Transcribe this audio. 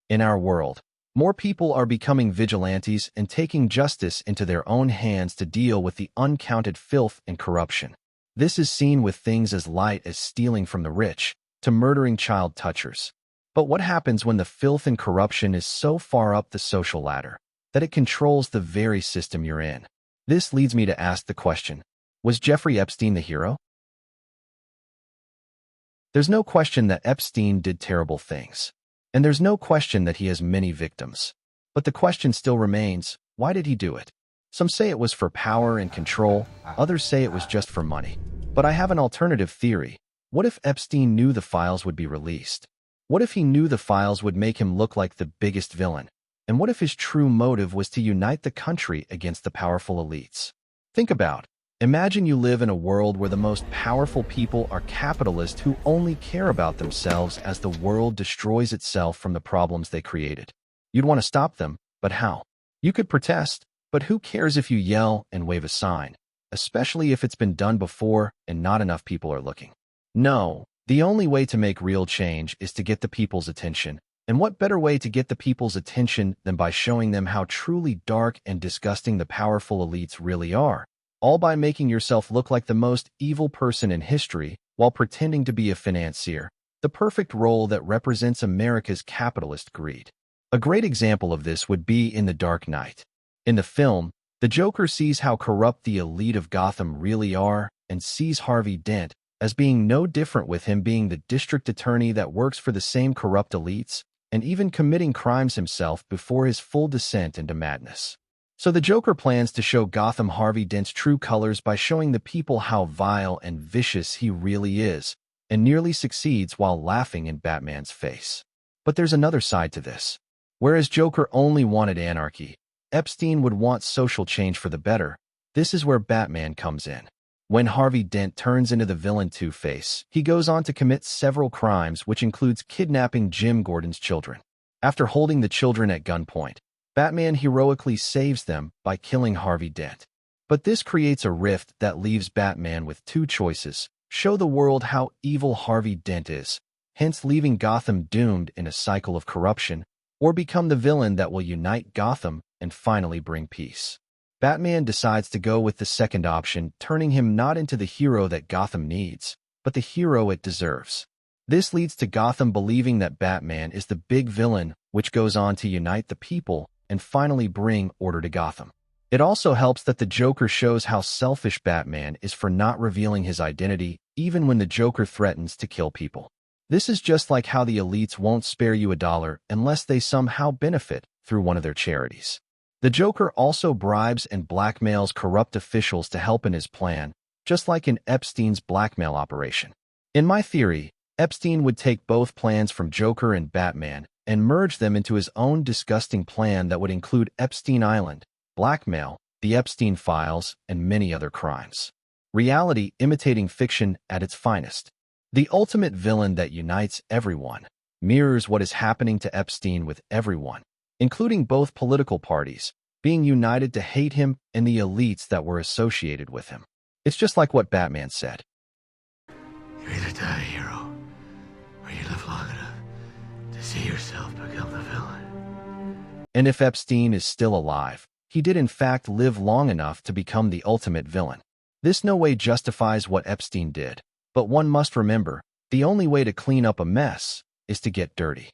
In our world, more people are becoming vigilantes and taking justice into their own hands to deal with the uncounted filth and corruption. This is seen with things as light as stealing from the rich to murdering child touchers. But what happens when the filth and corruption is so far up the social ladder that it controls the very system you're in? This leads me to ask the question, was Jeffrey Epstein the hero? There's no question that Epstein did terrible things. And there's no question that he has many victims. But the question still remains, why did he do it? Some say it was for power and control, others say it was just for money. But I have an alternative theory. What if Epstein knew the files would be released? What if he knew the files would make him look like the biggest villain? And what if his true motive was to unite the country against the powerful elites? Think about it. Imagine you live in a world where the most powerful people are capitalists who only care about themselves as the world destroys itself from the problems they created. You'd want to stop them, but how? You could protest, but who cares if you yell and wave a sign, especially if it's been done before and not enough people are looking? No, the only way to make real change is to get the people's attention. And what better way to get the people's attention than by showing them how truly dark and disgusting the powerful elites really are? All by making yourself look like the most evil person in history while pretending to be a financier, the perfect role that represents America's capitalist greed. A great example of this would be in The Dark Knight. In the film, the Joker sees how corrupt the elite of Gotham really are and sees Harvey Dent as being no different, with him being the district attorney that works for the same corrupt elites and even committing crimes himself before his full descent into madness. So the Joker plans to show Gotham Harvey Dent's true colors by showing the people how vile and vicious he really is, and nearly succeeds while laughing in Batman's face. But there's another side to this. Whereas Joker only wanted anarchy, Epstein would want social change for the better. This is where Batman comes in. When Harvey Dent turns into the villain Two-Face, he goes on to commit several crimes, which includes kidnapping Jim Gordon's children. After holding the children at gunpoint, Batman heroically saves them by killing Harvey Dent. But this creates a rift that leaves Batman with two choices: show the world how evil Harvey Dent is, hence leaving Gotham doomed in a cycle of corruption, or become the villain that will unite Gotham and finally bring peace. Batman decides to go with the second option, turning him not into the hero that Gotham needs, but the hero it deserves. This leads to Gotham believing that Batman is the big villain, which goes on to unite the people and finally bring order to Gotham. It also helps that the Joker shows how selfish Batman is for not revealing his identity, even when the Joker threatens to kill people. This is just like how the elites won't spare you $1 unless they somehow benefit through one of their charities. The Joker also bribes and blackmails corrupt officials to help in his plan, just like in Epstein's blackmail operation. In my theory, Epstein would take both plans from Joker and Batman and merge them into his own disgusting plan that would include Epstein Island, blackmail, the Epstein files, and many other crimes. Reality imitating fiction at its finest. The ultimate villain that unites everyone, mirrors what is happening to Epstein, with everyone, including both political parties, being united to hate him and the elites that were associated with him. It's just like what Batman said. You either die a hero, or you live long enough to see yourself become the villain. And if Epstein is still alive, he did in fact live long enough to become the ultimate villain. This no way justifies what Epstein did, but one must remember, the only way to clean up a mess is to get dirty.